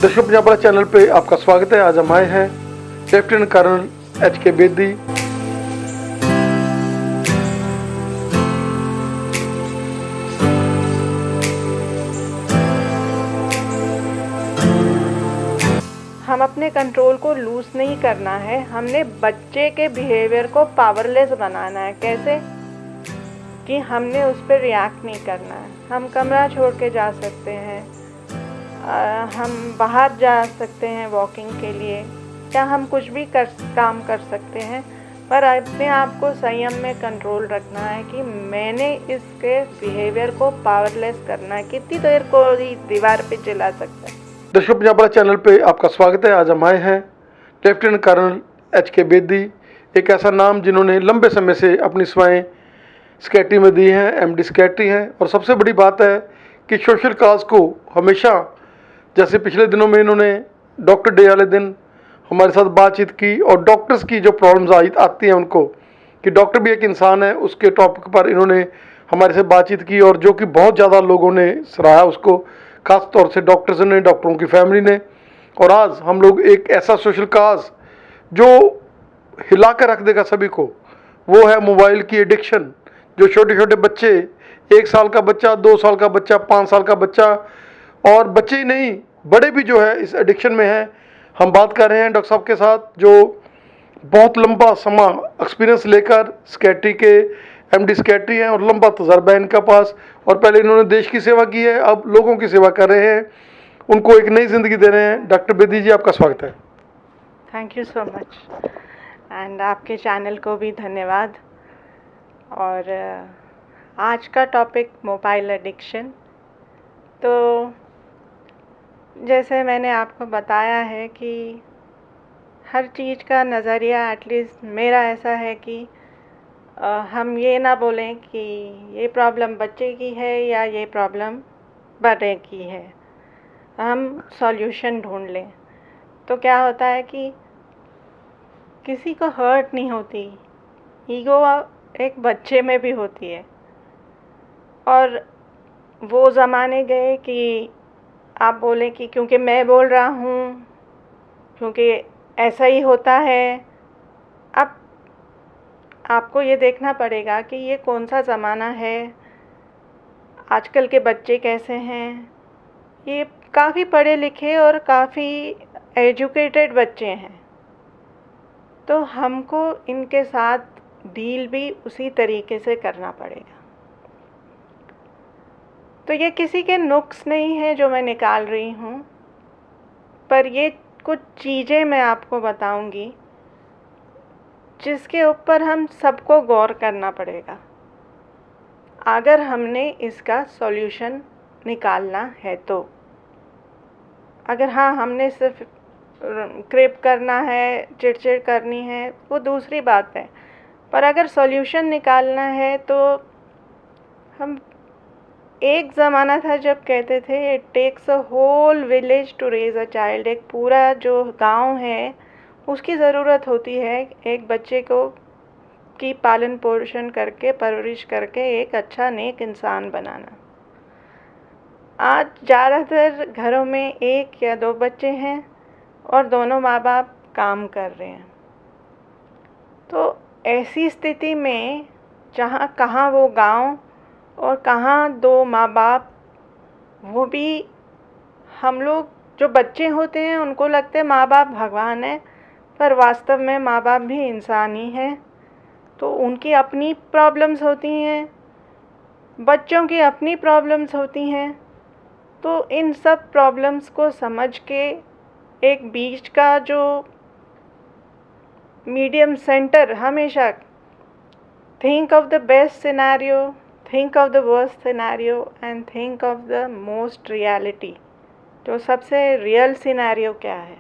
दर्शक पंजाब वाला चैनल पे आपका स्वागत है। आज हम आए हैं लेफ्टिनेंट कर्नल HK बेदी। हम अपने कंट्रोल को लूज नहीं करना है, हमने बच्चे के बिहेवियर को पावरलेस बनाना है। कैसे कि हमने उस पर रिएक्ट नहीं करना है। हम कमरा छोड़ के जा सकते हैं, हम बाहर जा सकते हैं वॉकिंग के लिए, या हम कुछ भी काम कर सकते हैं, पर अपने आप को संयम में कंट्रोल रखना है कि मैंने इसके बिहेवियर को पावरलेस करना है। कितनी देर कोई दीवार पे चिल्ला सकता है। दर्शक पंजाब वाला चैनल पे आपका स्वागत है। आज हम आए हैं लेफ्टिनेंट कर्नल HK बेदी, एक ऐसा नाम जिन्होंने लंबे समय से अपनी सेवाएं स्कैटी में दी हैं, MD स्कैटी हैं। और सबसे बड़ी बात है कि सोशल काज को हमेशा, जैसे पिछले दिनों में इन्होंने डॉक्टर डे वाले दिन हमारे साथ बातचीत की और डॉक्टर्स की जो प्रॉब्लम्स आती हैं उनको, कि डॉक्टर भी एक इंसान है, उसके टॉपिक पर इन्होंने हमारे से बातचीत की और जो कि बहुत ज़्यादा लोगों ने सराहा उसको, खास तौर से डॉक्टर्स ने, डॉक्टरों की फैमिली ने। और आज हम लोग एक ऐसा सोशल काज जो हिला कर रख देगा सभी को, वो है मोबाइल की एडिक्शन। जो छोटे छोटे बच्चे, 1 साल का बच्चा, 2 साल का बच्चा, 5 साल का बच्चा, और बच्चे ही नहीं बड़े भी जो है इस एडिक्शन में हैं। हम बात कर रहे हैं डॉक्टर साहब के साथ, जो बहुत लंबा समय एक्सपीरियंस लेकर स्कैटी के MD स्कैटी हैं और लंबा तजर्बा है इनका पास। और पहले इन्होंने देश की सेवा की है, अब लोगों की सेवा कर रहे हैं, उनको एक नई ज़िंदगी दे रहे हैं। डॉक्टर बेदी जी, आपका स्वागत है। Thank you so much, and आपके चैनल को भी धन्यवाद। और आज का टॉपिक मोबाइल एडिक्शन। तो जैसे मैंने आपको बताया है कि हर चीज़ का नज़रिया, एटलीस्ट मेरा ऐसा है कि हम ये ना बोलें कि ये प्रॉब्लम बच्चे की है या ये प्रॉब्लम बड़े की है, हम सॉल्यूशन ढूंढ लें। तो क्या होता है कि किसी को हर्ट नहीं होती, ईगो एक बच्चे में भी होती है। और वो ज़माने गए कि आप बोलें कि क्योंकि मैं बोल रहा हूँ, क्योंकि ऐसा ही होता है। अब आपको ये देखना पड़ेगा कि ये कौन सा ज़माना है, आजकल के बच्चे कैसे हैं। ये काफ़ी पढ़े लिखे और काफ़ी एजुकेटेड बच्चे हैं, तो हमको इनके साथ डील भी उसी तरीके से करना पड़ेगा। तो ये किसी के नुक्स नहीं है जो मैं निकाल रही हूँ, पर ये कुछ चीज़ें मैं आपको बताऊंगी जिसके ऊपर हम सबको गौर करना पड़ेगा अगर हमने इसका सॉल्यूशन निकालना है। तो अगर हाँ, हमने सिर्फ क्रेप करना है, चिड़चिड़ करनी है, वो दूसरी बात है, पर अगर सॉल्यूशन निकालना है तो हम, एक ज़माना था जब कहते थे it takes a whole village to raise a child. एक पूरा जो गांव है उसकी ज़रूरत होती है एक बच्चे को की पालन पोषण करके, परवरिश करके एक अच्छा नेक इंसान बनाना। आज ज़्यादातर घरों में 1 या 2 बच्चे हैं और दोनों माँ बाप काम कर रहे हैं। तो ऐसी स्थिति में जहाँ कहाँ वो गांव और कहाँ 2 माँ बाप, वो भी हम लोग जो बच्चे होते हैं उनको लगते हैं माँ बाप भगवान है, पर वास्तव में माँ बाप भी इंसान ही हैं। तो उनकी अपनी प्रॉब्लम्स होती हैं, बच्चों की अपनी प्रॉब्लम्स होती हैं। तो इन सब प्रॉब्लम्स को समझ के एक बीच का जो मीडियम सेंटर, हमेशा think of the best scenario, think of the worst scenario and think of the most reality. तो सबसे रियल सिनेरियो क्या है?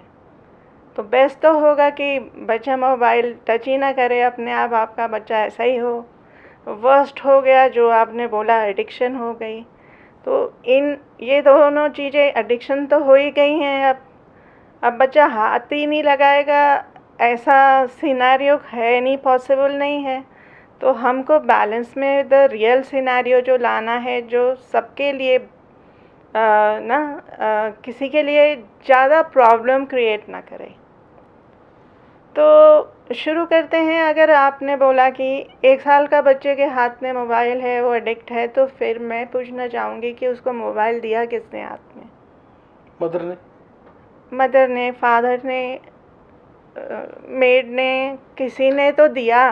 तो बेस्ट तो होगा कि बच्चा मोबाइल टच ही ना करे, अपने आप आपका बच्चा ऐसा ही हो। वर्स्ट हो गया जो आपने बोला, एडिक्शन हो गई। तो ये दोनों चीज़ें, एडिक्शन तो हो ही गई हैं। अब बच्चा हाथ ही नहीं लगाएगा, ऐसा सिनेरियो है नहीं, पॉसिबल नहीं है। तो हमको बैलेंस में द रियल सिनेरियो जो लाना है, जो सबके लिए किसी के लिए ज़्यादा प्रॉब्लम क्रिएट ना करे। तो शुरू करते हैं। अगर आपने बोला कि 1 साल का बच्चे के हाथ में मोबाइल है, वो एडिक्ट है, तो फिर मैं पूछना चाहूँगी कि उसको मोबाइल दिया किसने हाथ में? मदर ने, फादर ने, मेड ने, किसी ने तो दिया।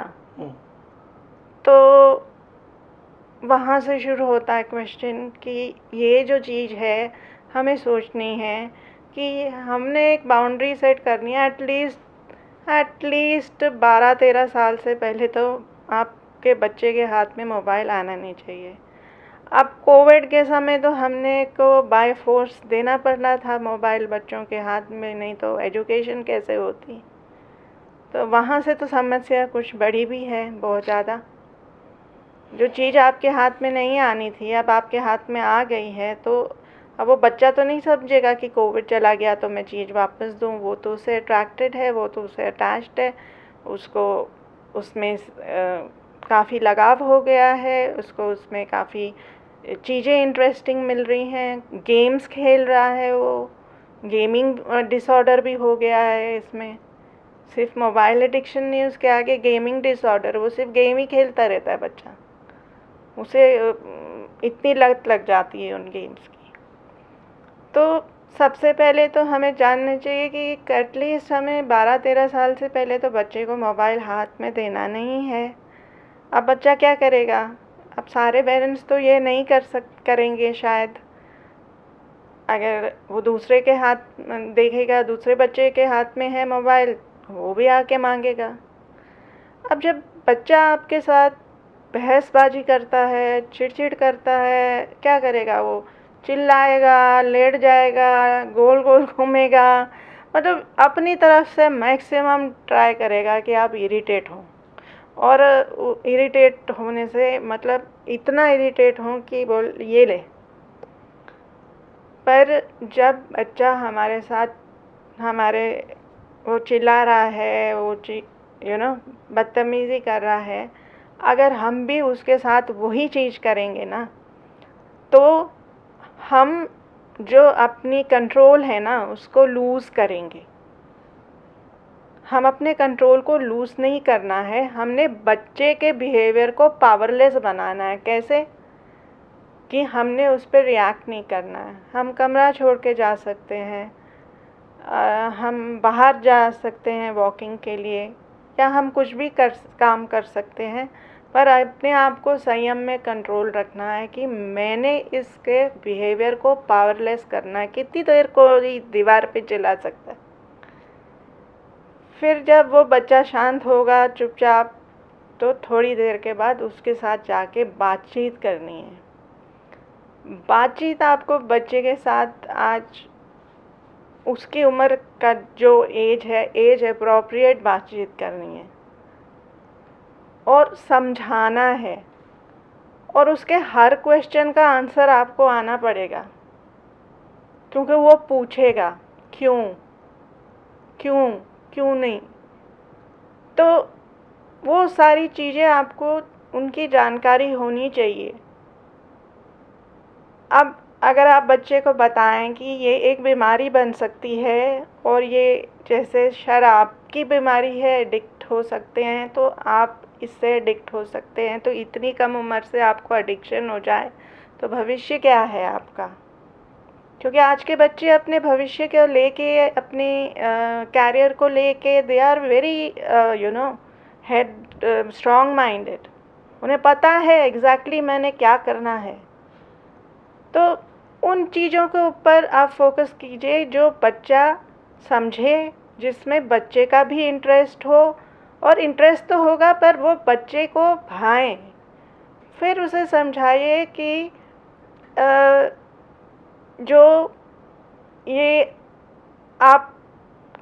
तो वहाँ से शुरू होता है क्वेश्चन कि ये जो चीज़ है हमें सोचनी है कि हमने एक बाउंड्री सेट करनी है। एटलीस्ट 12-13 साल से पहले तो आपके बच्चे के हाथ में मोबाइल आना नहीं चाहिए। अब कोविड के समय तो हमने को बाय फोर्स देना पड़ा था मोबाइल बच्चों के हाथ में, नहीं तो एजुकेशन कैसे होती। तो वहाँ से तो समस्या कुछ बड़ी भी है, बहुत ज़्यादा। जो चीज़ आपके हाथ में नहीं आनी थी अब आपके हाथ में आ गई है, तो अब वो बच्चा तो नहीं समझेगा कि कोविड चला गया तो मैं चीज़ वापस दूँ। वो तो उससे अट्रैक्टेड है, वो तो उससे अटैच्ड है, उसको उसमें काफ़ी लगाव हो गया है, उसको उसमें काफ़ी चीज़ें इंटरेस्टिंग मिल रही हैं, गेम्स खेल रहा है, वो गेमिंग डिसऑर्डर भी हो गया है इसमें। सिर्फ मोबाइल एडिक्शन नहीं, उसके आगे गेमिंग डिसऑर्डर, वो सिर्फ गेम ही खेलता रहता है बच्चा, उसे इतनी लत लग जाती है उन गेम्स की। तो सबसे पहले तो हमें जानना चाहिए कि एटलीस्ट हमें 12-13 साल से पहले तो बच्चे को मोबाइल हाथ में देना नहीं है। अब बच्चा क्या करेगा? अब सारे पेरेंट्स तो ये नहीं करेंगे शायद। अगर वो दूसरे के हाथ देखेगा, दूसरे बच्चे के हाथ में है मोबाइल, वो भी आके मांगेगा। अब जब बच्चा आपके साथ बहसबाजी करता है, चिड़चिड़ करता है, क्या करेगा? वो चिल्लाएगा, लेट जाएगा, गोल गोल घूमेगा, मतलब अपनी तरफ से मैक्सिमम ट्राई करेगा कि आप इरिटेट हों। और इरिटेट होने से मतलब इतना इरिटेट हों कि बोल ये ले। पर जब बच्चा हमारे साथ वो चिल्ला रहा है, वो बदतमीज़ी कर रहा है, अगर हम भी उसके साथ वही चीज़ करेंगे ना, तो हम जो अपनी कंट्रोल है ना उसको लूज़ करेंगे। हम अपने कंट्रोल को लूज़ नहीं करना है, हमने बच्चे के बिहेवियर को पावरलेस बनाना है। कैसे? कि हमने उस पर रिएक्ट नहीं करना है। हम कमरा छोड़ के जा सकते हैं, हम बाहर जा सकते हैं वॉकिंग के लिए, या हम कुछ भी काम कर सकते हैं, पर अपने आप को संयम में कंट्रोल रखना है कि मैंने इसके बिहेवियर को पावरलेस करना है। कितनी देर कोई दीवार पे चिल्ला सकता है? फिर जब वो बच्चा शांत होगा चुपचाप, तो थोड़ी देर के बाद उसके साथ जाके बातचीत करनी है। बातचीत आपको बच्चे के साथ आज उसकी उम्र का जो एज है, एज अप्रोप्रिएट बातचीत करनी है और समझाना है, और उसके हर क्वेश्चन का आंसर आपको आना पड़ेगा, क्योंकि वो पूछेगा क्यों क्यों क्यों नहीं। तो वो सारी चीज़ें आपको उनकी जानकारी होनी चाहिए। अब अगर आप बच्चे को बताएं कि ये एक बीमारी बन सकती है, और ये जैसे शराब की बीमारी है, एडिक्ट हो सकते हैं, तो आप इससे एडिक्ट हो सकते हैं, तो इतनी कम उम्र से आपको एडिक्शन हो जाए तो भविष्य क्या है आपका? क्योंकि आज के बच्चे अपने भविष्य को लेके, अपने कैरियर को लेके, they are very head strong minded. उन्हें पता है एग्जैक्टली मैंने क्या करना है। तो उन चीज़ों के ऊपर आप फोकस कीजिए जो बच्चा समझे, जिसमें बच्चे का भी इंटरेस्ट हो, और इंटरेस्ट तो होगा पर वो बच्चे को भाए। फिर उसे समझाइए कि जो ये आप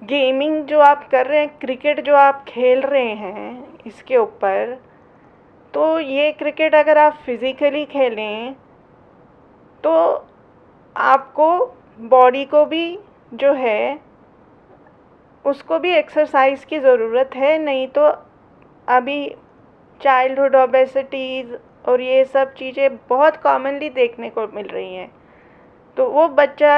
गेमिंग जो आप कर रहे हैं, क्रिकेट जो आप खेल रहे हैं, इसके ऊपर तो ये क्रिकेट अगर आप फिज़िकली खेलें तो आपको बॉडी को भी जो है उसको भी एक्सरसाइज की ज़रूरत है। नहीं तो अभी चाइल्डहुड ओबेसिटीज़ और ये सब चीज़ें बहुत कॉमनली देखने को मिल रही हैं। तो वो बच्चा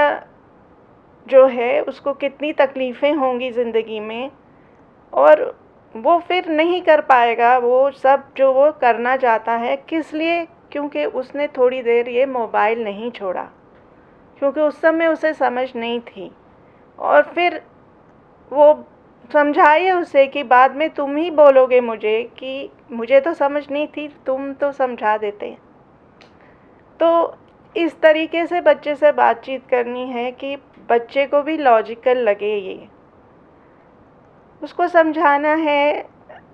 जो है उसको कितनी तकलीफ़ें होंगी ज़िंदगी में, और वो फिर नहीं कर पाएगा वो सब जो वो करना चाहता है। किस लिए? क्योंकि उसने थोड़ी देर ये मोबाइल नहीं छोड़ा, क्योंकि उस समय उसे समझ नहीं थी। और फिर वो समझाइए उसे कि बाद में तुम ही बोलोगे मुझे कि मुझे तो समझ नहीं थी, तुम तो समझा देते। तो इस तरीके से बच्चे से बातचीत करनी है कि बच्चे को भी लॉजिकल लगे ये। उसको समझाना है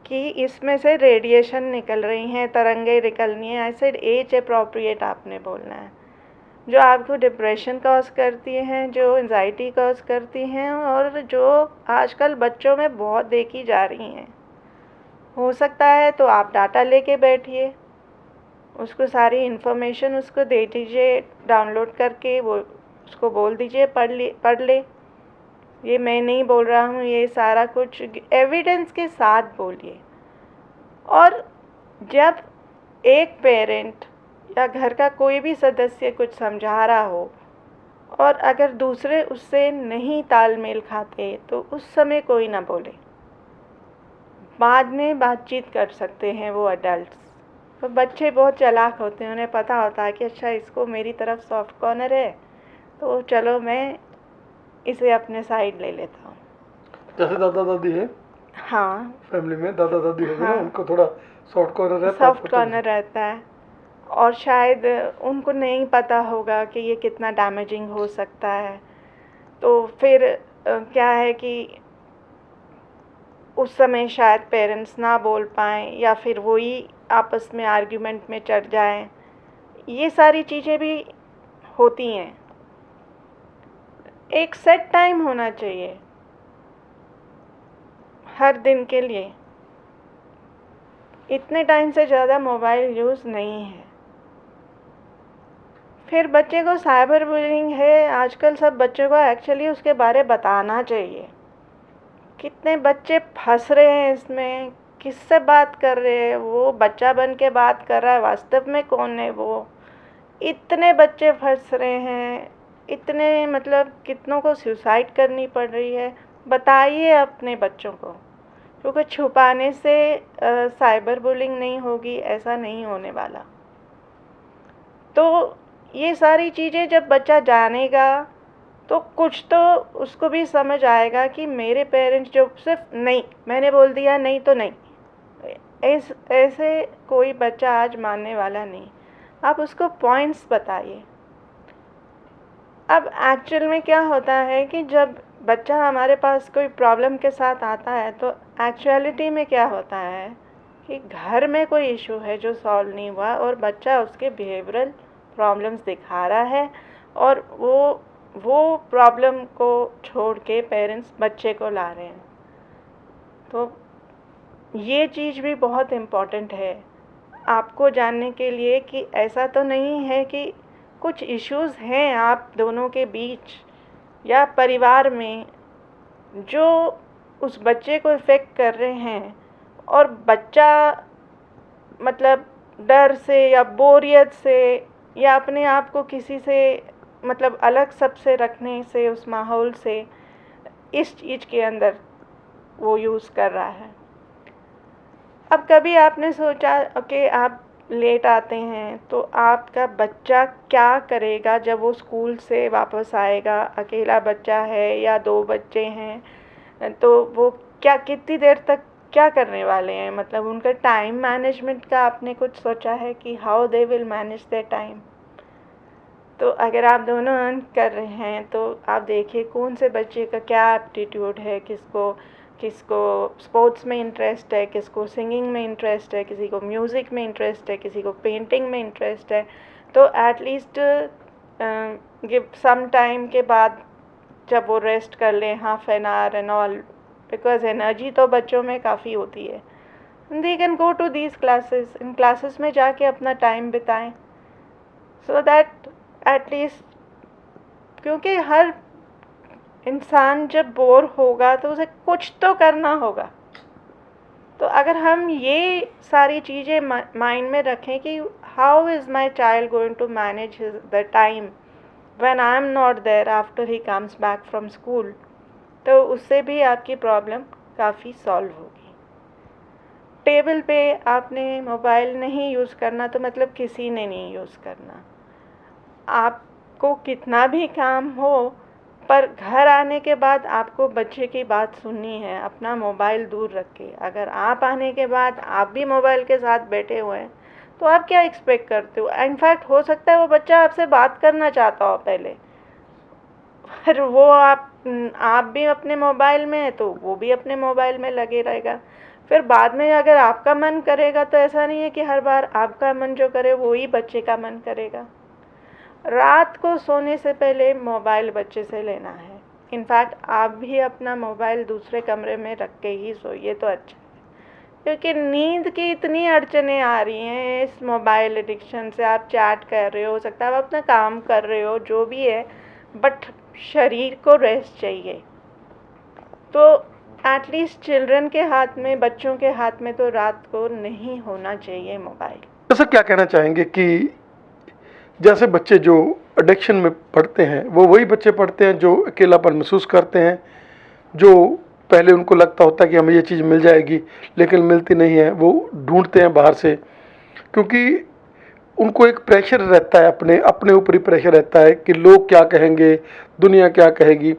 कि इसमें से रेडिएशन निकल रही हैं, तरंगें निकलनी हैं। ऐसे एज अप्रोप्रिएट आपने बोलना है, जो आपको डिप्रेशन कॉज करती हैं, जो एंजाइटी कॉज करती हैं, और जो आजकल बच्चों में बहुत देखी जा रही हैं। हो सकता है तो आप डाटा लेके बैठिए, उसको सारी इन्फॉर्मेशन उसको दे दीजिए डाउनलोड करके, वो उसको बोल दीजिए पढ़ ले। ये मैं नहीं बोल रहा हूँ, ये सारा कुछ एविडेंस के साथ बोलिए। और जब एक पेरेंट या घर का कोई भी सदस्य कुछ समझा रहा हो और अगर दूसरे उससे नहीं तालमेल खाते, तो उस समय कोई ना बोले, बाद में बातचीत कर सकते हैं वो एडल्ट्स। तो बच्चे बहुत चालाक होते हैं, उन्हें पता होता है कि अच्छा इसको मेरी तरफ सॉफ्ट कॉर्नर है, तो चलो मैं इसे अपने साइड ले लेता हूँ। जैसे दादा दादी है हाँ, फैमिली में, दादा दादी हो गए ना, हाँ, उनको थोड़ा सॉफ्ट कॉर्नर रहता है, सॉफ्ट कॉर्नर रहता है, और शायद उनको नहीं पता होगा कि ये कितना डैमेजिंग हो सकता है। तो फिर क्या है कि उस समय शायद पेरेंट्स ना बोल पाएँ, या फिर वही आपस में आर्ग्यूमेंट में चढ़ जाएं। ये सारी चीज़ें भी होती हैं। एक सेट टाइम होना चाहिए हर दिन के लिए। इतने टाइम से ज़्यादा मोबाइल यूज़ नहीं है। फिर बच्चे को साइबर बुलिंग है आजकल, सब बच्चों को एक्चुअली उसके बारे बताना चाहिए। कितने बच्चे फंस रहे हैं इसमें, किससे बात कर रहे हैं, वो बच्चा बन के बात कर रहा है, वास्तव में कौन है वो। इतने बच्चे फंस रहे हैं, इतने मतलब कितनों को सुसाइड करनी पड़ रही है। बताइए अपने बच्चों को, क्योंकि छुपाने से साइबर बुलिंग नहीं होगी, ऐसा नहीं होने वाला। तो ये सारी चीज़ें जब बच्चा जानेगा तो कुछ तो उसको भी समझ आएगा कि मेरे पेरेंट्स जो सिर्फ नहीं, मैंने बोल दिया नहीं तो नहीं, ऐसे कोई बच्चा आज मानने वाला नहीं। आप उसको पॉइंट्स बताइए। अब एक्चुअल में क्या होता है कि जब बच्चा हमारे पास कोई प्रॉब्लम के साथ आता है, तो एक्चुअलिटी में क्या होता है कि घर में कोई इशू है जो सॉल्व नहीं हुआ, और बच्चा उसके बिहेवियरल प्रॉब्लम्स दिखा रहा है, और वो प्रॉब्लम को छोड़ के पेरेंट्स बच्चे को ला रहे हैं। तो ये चीज़ भी बहुत इम्पॉर्टेंट है आपको जानने के लिए कि ऐसा तो नहीं है कि कुछ इश्यूज़ हैं आप दोनों के बीच या परिवार में जो उस बच्चे को इफ़ेक्ट कर रहे हैं, और बच्चा मतलब डर से या बोरियत से या अपने आप को किसी से मतलब अलग सबसे रखने से, उस माहौल से, इस चीज़ के अंदर वो यूज़ कर रहा है। अब कभी आपने सोचा कि आप लेट आते हैं तो आपका बच्चा क्या करेगा जब वो स्कूल से वापस आएगा? अकेला बच्चा है या 2 बच्चे हैं, तो वो क्या कितनी देर तक क्या करने वाले हैं? मतलब उनका टाइम मैनेजमेंट का आपने कुछ सोचा है कि how they will manage their time? तो अगर आप दोनों अर्न कर रहे हैं तो आप देखिए कौन से बच्चे का क्या एप्टीट्यूड है, किसको किसको स्पोर्ट्स में इंटरेस्ट है, किसको सिंगिंग में इंटरेस्ट है, किसी को म्यूज़िक में इंटरेस्ट है, किसी को पेंटिंग में इंटरेस्ट है। तो एटलीस्ट गिव सम टाइम के बाद जब वो रेस्ट कर लें, half an hour and all, because energy तो बच्चों में काफ़ी होती है, they can go to these classes. इन क्लासेस में जाके अपना टाइम बिताएं, सो दैट एटलीस्ट, क्योंकि हर इंसान जब बोर होगा तो उसे कुछ तो करना होगा। तो अगर हम ये सारी चीज़ें माइंड में रखें कि how is my child going to manage the time when I am not there after he comes back from school, तो उससे भी आपकी प्रॉब्लम काफ़ी सॉल्व होगी। टेबल पे आपने मोबाइल नहीं यूज़ करना तो मतलब किसी ने नहीं यूज़ करना। आपको कितना भी काम हो, पर घर आने के बाद आपको बच्चे की बात सुननी है, अपना मोबाइल दूर रख के। अगर आप आने के बाद आप भी मोबाइल के साथ बैठे हुए हैं, तो आप क्या एक्सपेक्ट करते हो? इनफैक्ट हो सकता है वो बच्चा आपसे बात करना चाहता हो पहले, पर वो आप भी अपने मोबाइल में है तो वो भी अपने मोबाइल में लगे रहेगा। फिर बाद में अगर आपका मन करेगा तो ऐसा नहीं है कि हर बार आपका मन जो करे वो ही बच्चे का मन करेगा। रात को सोने से पहले मोबाइल बच्चे से लेना है। इनफैक्ट आप भी अपना मोबाइल दूसरे कमरे में रख के ही सोइए तो अच्छा है, क्योंकि नींद की इतनी अड़चनें आ रही हैं इस मोबाइल एडिक्शन से। आप चैट कर रहे हो सकता है आप अपना काम कर रहे हो, जो भी है, बट शरीर को रेस्ट चाहिए। तो एटलीस्ट चिल्ड्रन के हाथ में, बच्चों के हाथ में तो रात को नहीं होना चाहिए मोबाइल। जैसा क्या कहना चाहेंगे कि जैसे बच्चे जो एडिक्शन में पढ़ते हैं वो वही बच्चे पढ़ते हैं जो अकेलापन महसूस करते हैं, जो पहले उनको लगता होता है कि हमें ये चीज़ मिल जाएगी लेकिन मिलती नहीं है, वो ढूंढते हैं बाहर से, क्योंकि उनको एक प्रेशर रहता है, अपने अपने ऊपर ही प्रेशर रहता है कि लोग क्या कहेंगे, दुनिया क्या कहेगी।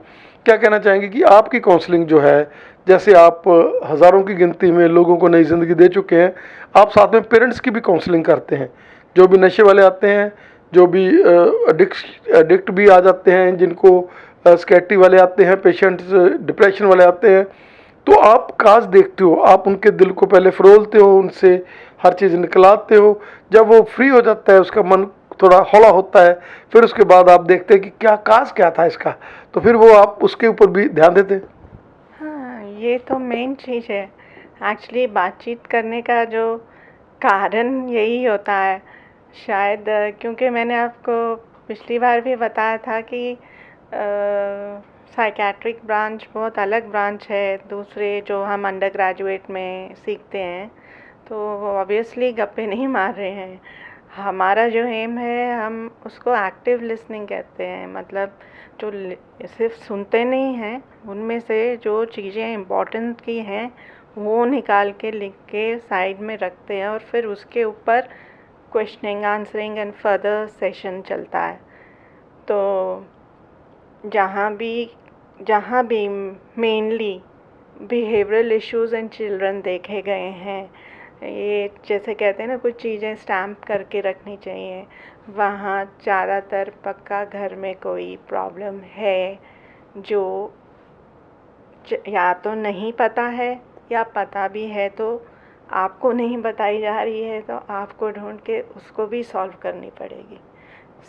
क्या कहना चाहेंगे कि आपकी काउंसलिंग जो है, जैसे आप हज़ारों की गिनती में लोगों को नई ज़िंदगी दे चुके हैं, आप साथ में पेरेंट्स की भी काउंसलिंग करते हैं, जो भी नशे वाले आते हैं, जो भी एडिक्ट भी आ जाते हैं, जिनको स्कैटी वाले आते हैं, पेशेंट्स डिप्रेशन वाले आते हैं, तो आप काज देखते हो, आप उनके दिल को पहले फरोलते हो, उनसे हर चीज़ निकलाते हो। जब वो फ्री हो जाता है, उसका मन थोड़ा हौला होता है, फिर उसके बाद आप देखते हैं कि क्या काज क्या था इसका, तो फिर वो आप उसके ऊपर भी ध्यान देते हैं। हाँ, ये तो मेन चीज़ है। एक्चुअली बातचीत करने का जो कारण यही होता है शायद, क्योंकि मैंने आपको पिछली बार भी बताया था कि साइकेट्रिक ब्रांच बहुत अलग ब्रांच है दूसरे जो हम अंडर ग्रेजुएट में सीखते हैं। तो ऑब्वियसली गप्पे नहीं मार रहे हैं। हमारा जो एम है, हम उसको एक्टिव लिसनिंग कहते हैं। मतलब जो सिर्फ सुनते नहीं हैं, उनमें से जो चीज़ें इम्पोर्टेंट की हैं वो निकाल के लिख के साइड में रखते हैं, और फिर उसके ऊपर questioning, answering and further session चलता है। तो जहाँ भी mainly behavioural issues in children देखे गए हैं, ये जैसे कहते हैं ना, कुछ चीज़ें स्टैम्प करके रखनी चाहिए, वहाँ ज़्यादातर पक्का घर में कोई प्रॉब्लम है जो या तो नहीं पता है, या पता भी है तो आपको नहीं बताई जा रही है, तो आपको ढूंढ के उसको भी सॉल्व करनी पड़ेगी।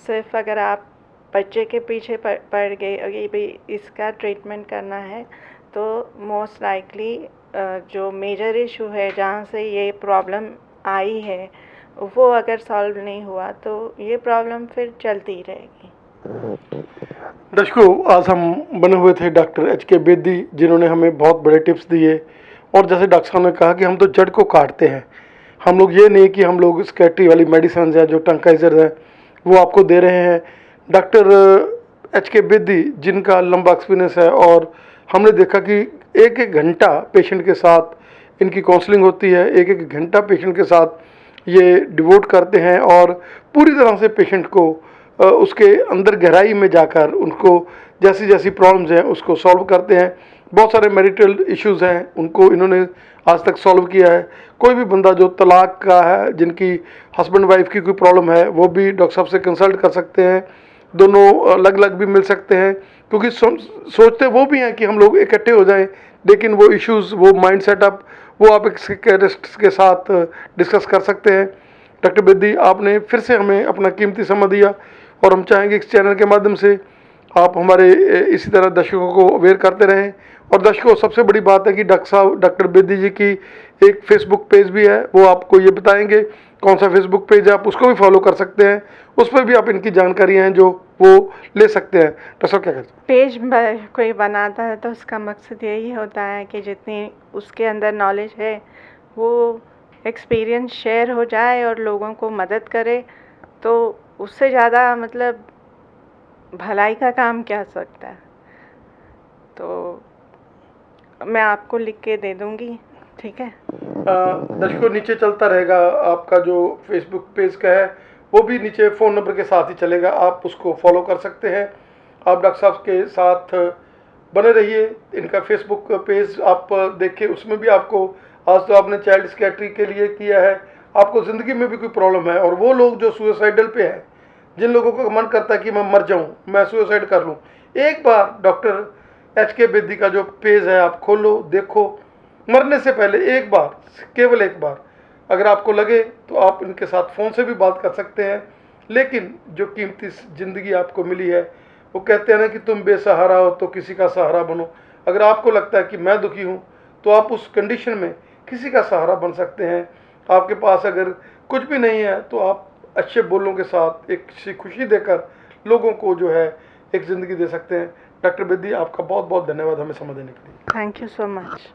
सिर्फ अगर आप बच्चे के पीछे पड़ गए ये भी इसका ट्रीटमेंट करना है, तो मोस्ट लाइकली जो मेजर इशू है जहाँ से ये प्रॉब्लम आई है, वो अगर सॉल्व नहीं हुआ तो ये प्रॉब्लम फिर चलती रहेगी। दर्शकों, आज हम बने हुए थे डॉक्टर HK बेदी, जिन्होंने हमें बहुत बड़े टिप्स दिए। और जैसे डॉक्टर साहब ने कहा कि हम तो जड़ को काटते हैं, हम लोग ये नहीं कि हम लोग स्कैट्री वाली मेडिसिन हैं, जो टंकाइजर हैं, वो आपको दे रहे हैं। डॉक्टर HK बेदी, जिनका लंबा एक्सपीरियंस है, और हमने देखा कि एक एक घंटा पेशेंट के साथ इनकी काउंसलिंग होती है, एक एक घंटा पेशेंट के साथ ये डिवोट करते हैं, और पूरी तरह से पेशेंट को उसके अंदर गहराई में जाकर उनको जैसी जैसी प्रॉब्लम्स हैं उसको सॉल्व करते हैं। बहुत सारे मैरिटल इश्यूज़ हैं, उनको इन्होंने आज तक सॉल्व किया है। कोई भी बंदा जो तलाक का है, जिनकी हस्बैंड वाइफ की कोई प्रॉब्लम है, वो भी डॉक्टर साहब से कंसल्ट कर सकते हैं। दोनों अलग अलग भी मिल सकते हैं, क्योंकि सोचते वो भी हैं कि हम लोग इकट्ठे हो जाएं, लेकिन वो इश्यूज़, वो माइंड सेटअप, वो आप एक साइकियाट्रिस्ट के साथ डिस्कस कर सकते हैं। डॉक्टर बेदी, आपने फिर से हमें अपना कीमती समय दिया, और हम चाहेंगे इस चैनल के माध्यम से आप हमारे इसी तरह दर्शकों को अवेयर करते रहें। और दर्शकों, सबसे बड़ी बात है कि डॉक्टर बेदी जी की एक फेसबुक पेज भी है, वो आपको ये बताएंगे कौन सा फेसबुक पेज है, आप उसको भी फॉलो कर सकते हैं। उस पर भी आप इनकी जानकारियाँ हैं जो वो ले सकते हैं। डॉक्टर साहब, क्या कहते हैं? पेज कोई बनाता है तो उसका मकसद यही होता है कि जितनी उसके अंदर नॉलेज है वो एक्सपीरियंस शेयर हो जाए और लोगों को मदद करे। तो उससे ज़्यादा मतलब भलाई का काम क्या सकता है, तो मैं आपको लिख के दे दूँगी, ठीक है। दर्शकों, नीचे चलता रहेगा आपका जो फेसबुक पेज का है, वो भी नीचे फ़ोन नंबर के साथ ही चलेगा, आप उसको फॉलो कर सकते हैं। आप डॉक्टर साहब के साथ बने रहिए। इनका फेसबुक पेज आप देखिए, उसमें भी आपको, आज तो आपने चाइल्ड साइकियाट्री के लिए किया है, आपको ज़िंदगी में भी कोई प्रॉब्लम है, और वो लोग जो सुसाइडल पे हैं, जिन लोगों का मन करता है कि मैं मर जाऊं, मैं सुसाइड कर लूं, एक बार डॉक्टर एच.के. बेदी का जो पेज है आप खोलो, देखो। मरने से पहले एक बार, केवल एक बार, अगर आपको लगे तो आप इनके साथ फ़ोन से भी बात कर सकते हैं। लेकिन जो कीमती ज़िंदगी आपको मिली है, वो कहते हैं ना कि तुम बेसहारा हो तो किसी का सहारा बनो। अगर आपको लगता है कि मैं दुखी हूँ, तो आप उस कंडीशन में किसी का सहारा बन सकते हैं। आपके पास अगर कुछ भी नहीं है, तो आप अच्छे बोलों के साथ एक सी खुशी देकर लोगों को जो है एक ज़िंदगी दे सकते हैं। डॉक्टर बेदी, आपका बहुत बहुत धन्यवाद हमें समय देने के लिए। Thank you so much.